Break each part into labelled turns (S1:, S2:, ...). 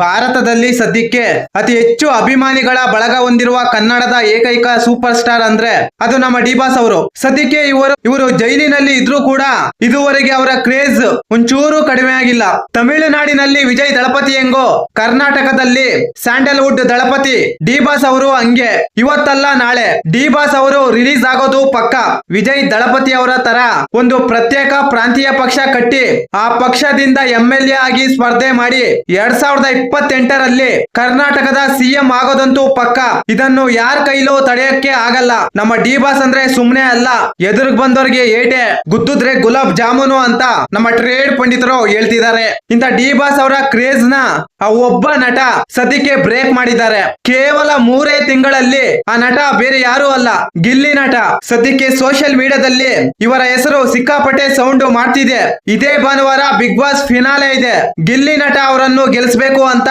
S1: ಭಾರತದಲ್ಲಿ ಸದ್ಯಕ್ಕೆ ಅತಿ ಹೆಚ್ಚು ಅಭಿಮಾನಿಗಳ ಬಳಗ ಹೊಂದಿರುವ ಕನ್ನಡದ ಏಕೈಕ ಸೂಪರ್ ಸ್ಟಾರ್ ಅಂದ್ರೆ ಅದು ನಮ್ಮ ಡಿ ಬಾಸ್ ಅವರು. ಸದ್ಯಕ್ಕೆ ಇವರು ಜೈಲಿನಲ್ಲಿ ಇದ್ರೂ ಕೂಡ ಇದುವರೆಗೆ ಅವರ ಕ್ರೇಜ್ ಒಂಚೂರು ಕಡಿಮೆ ಆಗಿಲ್ಲ. ತಮಿಳುನಾಡಿನಲ್ಲಿ ವಿಜಯ್ ದಳಪತಿ ಹೆಂಗೋ ಕರ್ನಾಟಕದಲ್ಲಿ ಸ್ಯಾಂಡಲ್ವುಡ್ ದಳಪತಿ ಡಿ ಬಾಸ್ ಅವರು ಹಂಗೆ. ಇವತ್ತಲ್ಲ ನಾಳೆ ಡಿ ಬಾಸ್ ಅವರು ರಿಲೀಸ್ ಆಗೋದು ಪಕ್ಕ. ವಿಜಯ್ ದಳಪತಿ ಅವರ ತರ ಒಂದು ಪ್ರತ್ಯೇಕ ಪ್ರಾಂತೀಯ ಪಕ್ಷ ಕಟ್ಟಿ ಆ ಪಕ್ಷದಿಂದ MLA ಆಗಿ ಸ್ಪರ್ಧೆ ಮಾಡಿ 2028ರಲ್ಲಿ ಕರ್ನಾಟಕದ ಸಿಎಂ ಆಗೋದಂತೂ ಪಕ್ಕ. ಇದನ್ನು ಯಾರ ಕೈಲೂ ತಡೆಯಕ್ಕೆ ಆಗಲ್ಲ. ನಮ್ಮ ಡಿ ಬಾಸ್ ಅಂದ್ರೆ ಸುಮ್ನೆ ಅಲ್ಲ, ಎದುರು ಬಂದವರಿಗೆ ಏಟೆ ಗುದ್ದುದ್ರೆ ಗುಲಾಬ್ ಜಾಮೂನು ಅಂತ ನಮ್ಮ ಟ್ರೇಡ್ ಪಂಡಿತರು ಹೇಳ್ತಿದ್ದಾರೆ. ಇಂತ ಡಿ ಬಾಸ್ ಅವರ ಕ್ರೇಜ್ ನ ಆ ಒಬ್ಬ ನಟ ಸದ್ಯಕ್ಕೆ ಬ್ರೇಕ್ ಮಾಡಿದ್ದಾರೆ. ಕೇವಲ 3 ತಿಂಗಳಲ್ಲಿ ಆ ನಟ ಬೇರೆ ಯಾರು ಅಲ್ಲ, ಗಿಲ್ಲಿ ನಟ. ಸದ್ಯಕ್ಕೆ ಸೋಷಿಯಲ್ ಮೀಡಿಯಾದಲ್ಲಿ ಇವರ ಹೆಸರು ಸಿಕ್ಕಾಪಟ್ಟೆ ಸೌಂಡ್ ಮಾಡ್ತಿದೆ. ಇದೇ ಭಾನುವಾರ ಬಿಗ್ ಬಾಸ್ ಫಿನಾಲೆ ಇದೆ. ಗಿಲ್ಲಿ ನಟ ಅವರನ್ನು ಗೆಲ್ಲಿಸಬೇಕು ಅಂತ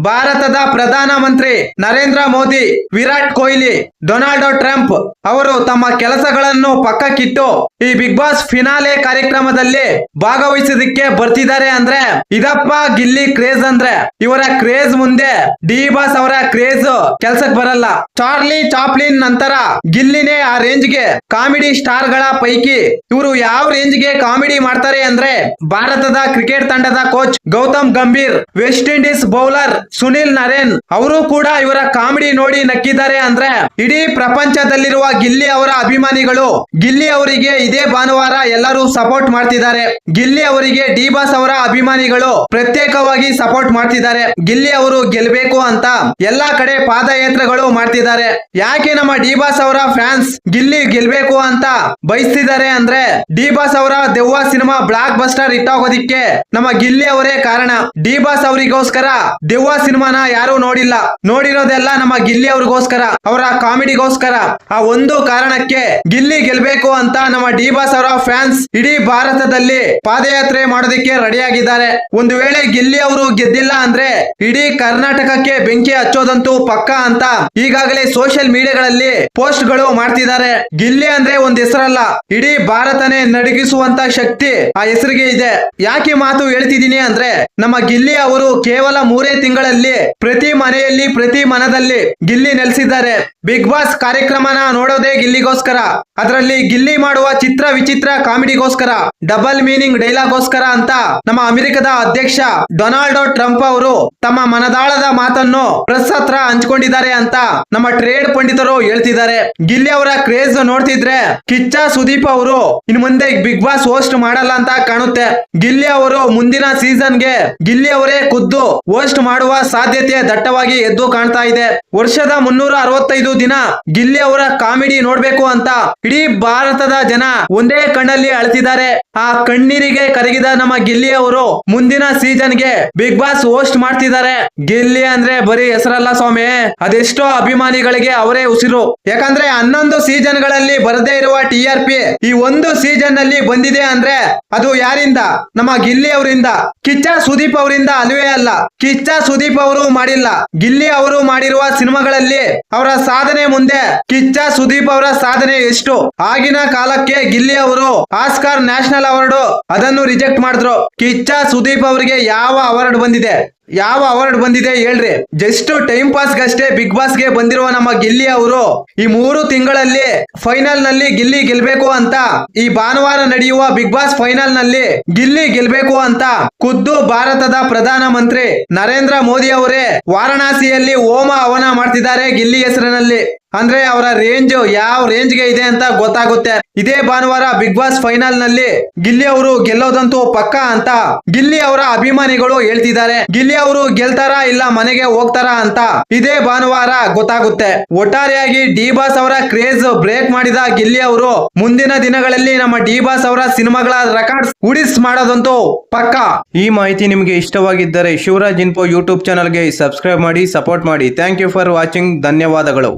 S1: ಭಾರತದ ಪ್ರಧಾನ ಮಂತ್ರಿ ನರೇಂದ್ರ ಮೋದಿ, ವಿರಾಟ್ ಕೊಹ್ಲಿ, ಡೊನಾಲ್ಡ್ ಟ್ರಂಪ್ ಅವರು ತಮ್ಮ ಕೆಲಸಗಳನ್ನು ಪಕ್ಕಕ್ಕಿಟ್ಟು ಈ ಬಿಗ್ ಬಾಸ್ ಫಿನಾಲೆ ಕಾರ್ಯಕ್ರಮದಲ್ಲಿ ಭಾಗವಹಿಸೋದಕ್ಕೆ ಬರ್ತಿದ್ದಾರೆ. ಅಂದ್ರೆ ಇದಪ್ಪ ಗಿಲ್ಲಿ ಕ್ರೇಜ್ ಅಂದ್ರೆ. ಇವರ ಕ್ರೇಜ್ ಮುಂದೆ ಡಿ ಬಾಸ್ ಅವರ ಕ್ರೇಜ್ ಕೆಲ್ಸಕ್ಕೆ ಬರಲ್ಲ. ಚಾರ್ಲಿ ಚಾಪ್ಲಿನ್ ನಂತರ ಗಿಲ್ಲಿನೇ ಆ ರೇಂಜ್ ಗೆ ಕಾಮಿಡಿ ಸ್ಟಾರ್ ಗಳ ಪೈಕಿ ಇವರು ಯಾವ ರೇಂಜ್ ಗೆ ಕಾಮಿಡಿ ಮಾಡ್ತಾರೆ ಅಂದ್ರೆ ಭಾರತದ ಕ್ರಿಕೆಟ್ ತಂಡದ coach Gautam Gambhir, West Indies bowler Sunil Narine ಅವರು ಕೂಡ ಇವರ ಕಾಮಿಡಿ ನೋಡಿ ನಕ್ಕಿದ್ದಾರೆ. ಅಂದ್ರೆ ಇಡೀ ಪ್ರಪಂಚದಲ್ಲಿರುವ ಗಿಲ್ಲಿ ಅವರ ಅಭಿಮಾನಿಗಳು ಗಿಲ್ಲಿ ಅವರಿಗೆ ಇದೇ ಭಾನುವಾರ ಎಲ್ಲರೂ ಸಪೋರ್ಟ್ ಮಾಡ್ತಿದ್ದಾರೆ. ಗಿಲ್ಲಿ ಅವರಿಗೆ ಡಿ ಬಾಸ್ ಅವರ ಅಭಿಮಾನಿಗಳು ಪ್ರತ್ಯೇಕವಾಗಿ ಸಪೋರ್ಟ್ ಮಾಡ್ತಿದ್ದಾರೆ. ಗಿಲ್ಲಿ ಅವರು ಗೆಲ್ಬೇಕು ಅಂತ ಎಲ್ಲಾ ಕಡೆ ಪಾದಯಾತ್ರೆಗಳು ಮಾಡ್ತಿದ್ದಾರೆ. ಯಾಕೆ ನಮ್ಮ ಡಿ ಬಾಸ್ ಅವರ ಫ್ಯಾನ್ಸ್ ಗಿಲ್ಲಿ ಗೆಲ್ಬೇಕು ಅಂತ ಬಯಸ್ತಿದ್ದಾರೆ ಅಂದ್ರೆ ಡಿ ಬಾಸ್ ಅವರ ದೆವ್ವ ಸಿನಿಮಾ ಬ್ಲಾಕ್ ಬಸ್ಟರ್ ಇಟ್ಟಾಗೋದಿಕ್ಕೆ ನಮ್ಮ ಗಿಲ್ಲಿ ಅವರೇ ಕಾರಣ. ಡಿ ಬಾಸ್ ಅವರಿಗೋಸ್ಕರ ದೆವ್ವ ಸಿನಿಮಾನ ಯಾರು ನೋಡಿಲ್ಲ, ನೋಡಿರೋದೆಲ್ಲ ನಮ್ಮ ಗಿಲ್ಲಿ ಅವ್ರಿಗೋಸ್ಕರ, ಅವರ ಕಾಮಿಡಿಗೋಸ್ಕರ. ಆ ಒಂದು ಕಾರಣಕ್ಕೆ ಗಿಲ್ಲಿ ಗೆಲ್ಬೇಕು ಅಂತ ನಮ್ಮ ಡಿ ಬಾಸ್ ಅವರ ಫ್ಯಾನ್ಸ್ ಇಡೀ ಭಾರತದಲ್ಲಿ ಪಾದಯಾತ್ರೆ ಮಾಡೋದಕ್ಕೆ ರೆಡಿ ಆಗಿದ್ದಾರೆ. ಒಂದು ವೇಳೆ ಗಿಲ್ಲಿ ಅವರು ಗೆದ್ದಿಲ್ಲ ಅಂದ್ರೆ ಇಡೀ ಕರ್ನಾಟಕಕ್ಕೆ ಬೆಂಕಿ ಹಚ್ಚೋದಂತೂ ಪಕ್ಕ ಅಂತ ಈಗಾಗಲೇ ಸೋಷಿಯಲ್ ಮೀಡಿಯಾಗಳಲ್ಲಿ ಪೋಸ್ಟ್ ಗಳು ಮಾಡ್ತಿದ್ದಾರೆ. ಗಿಲ್ಲಿ ಅಂದ್ರೆ ಒಂದ್ ಹೆಸರಲ್ಲ, ಇಡೀ ಭಾರತನೇ ನಡಗಿಸುವಂತ ಶಕ್ತಿ ಆ ಹೆಸರಿಗೆ ಇದೆ. ಯಾಕೆ ಮಾತು ಹೇಳ್ತಿದ್ದೀನಿ ಅಂದ್ರೆ ನಮ್ಮ ಗಿಲ್ಲಿ ಅವರು ಕೇವಲ 3 ತಿಂಗಳಲ್ಲಿ ಪ್ರತಿ ಮನೆಯಲ್ಲಿ ಪ್ರತಿ ಮನದಲ್ಲಿ ಗಿಲ್ಲಿ ನೆಲೆಸಿದ್ದಾರೆ. ಬಿಗ್ ಬಾಸ್ ಕಾರ್ಯಕ್ರಮನ ನೋಡೋದೇ ಗಿಲ್ಲಿಗೋಸ್ಕರ, ಅದರಲ್ಲಿ ಗಿಲ್ಲಿ ಮಾಡುವ ಚಿತ್ರ ವಿಚಿತ್ರ ಕಾಮಿಡಿಗೋಸ್ಕರ, ಡಬಲ್ ಮೀನಿಂಗ್ ಡೈಲಾಗೋಸ್ಕರ ಅಂತ ನಮ್ಮ ಅಮೆರಿಕದ ಅಧ್ಯಕ್ಷ ಡೊನಾಲ್ಡ್ ಟ್ರಂಪ್ ಅವರು ತಮ್ಮ ಮನದಾಳದ ಮಾತನ್ನು ಪ್ರೆಸ್ ಹತ್ರ ಹಂಚ್ಕೊಂಡಿದ್ದಾರೆ ಅಂತ ನಮ್ಮ ಟ್ರೇಡ್ ಪಂಡಿತರು ಹೇಳ್ತಿದ್ದಾರೆ. ಗಿಲ್ಲಿ ಅವರ ಕ್ರೇಜ್ ನೋಡ್ತಿದ್ರೆ ಕಿಚ್ಚ ಸುದೀಪ್ ಅವರು ಇನ್ನು ಮುಂದೆ ಬಿಗ್ ಬಾಸ್ ಹೋಸ್ಟ್ ಮಾಡಲ್ಲ ಅಂತ ಕಾಣುತ್ತೆ. ಗಿಲ್ಲಿ ಅವರು ಮುಂದಿನ ಸೀಸನ್ಗೆ ಗಿಲ್ಲಿ ಅವರೇ ಖುದ್ದು ಹೋಸ್ಟ್ ಮಾಡುವ ಸಾಧ್ಯತೆ ದಟ್ಟವಾಗಿ ಎದ್ದು ಕಾಣ್ತಾ ಇದೆ. ವರ್ಷದ 365 ದಿನ ಗಿಲ್ಲಿ ಅವರ ಕಾಮಿಡಿ ನೋಡ್ಬೇಕು ಅಂತ ಇಡೀ ಭಾರತದ ಜನ ಒಂದೇ ಕಣ್ಣಲ್ಲಿ ಅಳ್ತಿದ್ದಾರೆ. ಆ ಕಣ್ಣೀರಿಗೆ ಕರಗಿದ ನಮ್ಮ ಗಿಲ್ಲಿ ಅವರು ಮುಂದಿನ ಸೀಸನ್ಗೆ ಬಿಗ್ ಬಾಸ್ ಹೋಸ್ಟ್ ಮಾಡ್ತಿದ್ದಾರೆ. ಗಿಲ್ಲಿ ಅಂದ್ರೆ ಬರೀ ಹೆಸರಲ್ಲ ಸ್ವಾಮಿ, ಅದೆಷ್ಟೋ ಅಭಿಮಾನಿಗಳಿಗೆ ಅವರೇ ಉಸಿರು. ಯಾಕಂದ್ರೆ 11 ಸೀಸನ್ ಗಳಲ್ಲಿ ಬರದೇ ಇರುವ TRP ಈ ಒಂದು ಸೀಸನ್ ನಲ್ಲಿ ಬಂದಿದೆ ಅಂದ್ರೆ ಅದು ಯಾರಿಂದ? ನಮ್ಮ ಗಿಲ್ಲಿ ಅವರಿಂದ, ಕಿಚ್ಚ ಸುದೀಪ್ ಅವರಿಂದ ಅಲ್ವೇ ಅಲ್ಲ. ಕಿಚ್ಚ ಸುದೀಪ್ ಅವರು ಮಾಡಿಲ್ಲ, ಗಿಲ್ಲಿ ಅವರು ಮಾಡಿರುವ ಸಿನಿಮಾಗಳಲ್ಲಿ ಅವರ ಸಾಧನೆ ಮುಂದೆ ಕಿಚ್ಚ ಸುದೀಪ್ ಅವರ ಸಾಧನೆ ಎಷ್ಟು? ಆಗಿನ ಕಾಲಕ್ಕೆ ಗಿಲ್ಲಿ ಅವರು ಆಸ್ಕಾರ್ ನ್ಯಾಷನಲ್ ಅವಾರ್ಡ್ ಅದನ್ನು ರಿಜೆಕ್ಟ್ ಮಾಡಿದ್ರು. ಕಿಚ್ಚ ಸುದೀಪ್ ಅವರಿಗೆ ಯಾವ ಅವಾರ್ಡ್ ಬಂದಿದೆ? ಯಾವ ಅವಾರ್ಡ್ ಬಂದಿದೆ ಹೇಳ್ರಿ? ಜಸ್ಟ್ ಟೈಮ್ ಪಾಸ್ ಗಷ್ಟೇ ಬಿಗ್ ಬಾಸ್ ಗೆ ಬಂದಿರುವ ನಮ್ಮ ಗಿಲ್ಲಿ ಅವರು ಈ 3 ತಿಂಗಳಲ್ಲಿ ಫೈನಲ್ ನಲ್ಲಿ ಗಿಲ್ಲಿ ಗೆಲ್ಬೇಕು ಅಂತ, ಈ ಭಾನುವಾರ ನಡೆಯುವ ಬಿಗ್ ಬಾಸ್ ಫೈನಲ್ ನಲ್ಲಿ ಗಿಲ್ಲಿ ಗೆಲ್ಬೇಕು ಅಂತ ಖುದ್ದು ಭಾರತದ ಪ್ರಧಾನ ಮಂತ್ರಿ ನರೇಂದ್ರ ಮೋದಿ ಅವರೇ ವಾರಣಾಸಿಯಲ್ಲಿ ಹೋಮ ಹವನ ಮಾಡ್ತಿದ್ದಾರೆ ಗಿಲ್ಲಿ ಹೆಸರಿನಲ್ಲಿ. ಅಂದ್ರೆ ಅವರ ರೇಂಜ್ ಯಾವ ರೇಂಜ್ ಗೆ ಇದೆ ಅಂತ ಗೊತ್ತಾಗುತ್ತೆ. ಇದೇ ಭಾನುವಾರ ಬಿಗ್ ಬಾಸ್ ಫೈನಲ್ ನಲ್ಲಿ ಗಿಲ್ಲಿ ಅವರು ಗೆಲ್ಲೋದಂತೂ ಪಕ್ಕ ಅಂತ ಗಿಲ್ಲಿ ಅವರ ಅಭಿಮಾನಿಗಳು ಹೇಳ್ತಿದ್ದಾರೆ. ಗಿಲ್ಲಿ ಅವರು ಗೆಲ್ತಾರಾ ಇಲ್ಲ ಮನೆಗೆ ಹೋಗ್ತಾರಾ ಅಂತ ಇದೇ ಭಾನುವಾರ ಗೊತ್ತಾಗುತ್ತೆ. ಒಟ್ಟಾರೆಯಾಗಿ ಡಿ ಬಾಸ್ ಅವರ ಕ್ರೇಜ್ ಬ್ರೇಕ್ ಮಾಡಿದ ಗಿಲ್ಲಿ ಅವರು ಮುಂದಿನ ದಿನಗಳಲ್ಲಿ ನಮ್ಮ ಡಿ ಬಾಸ್ ಅವರ ಸಿನಿಮಾಗಳ ರೆಕಾರ್ಡ್ಸ್ ಉಡಿಸ್ ಮಾಡೋದಂತೂ ಪಕ್ಕ. ಈ ಮಾಹಿತಿ ನಿಮಗೆ ಇಷ್ಟವಾಗಿದ್ದರೆ ಶಿವರಾಜ್ ಇನ್ಫೋ ಯೂಟ್ಯೂಬ್ ಚಾನಲ್ಗೆ ಸಬ್ಸ್ಕ್ರೈಬ್ ಮಾಡಿ, ಸಪೋರ್ಟ್ ಮಾಡಿ. Thank you for watching. ಧನ್ಯವಾದಗಳು.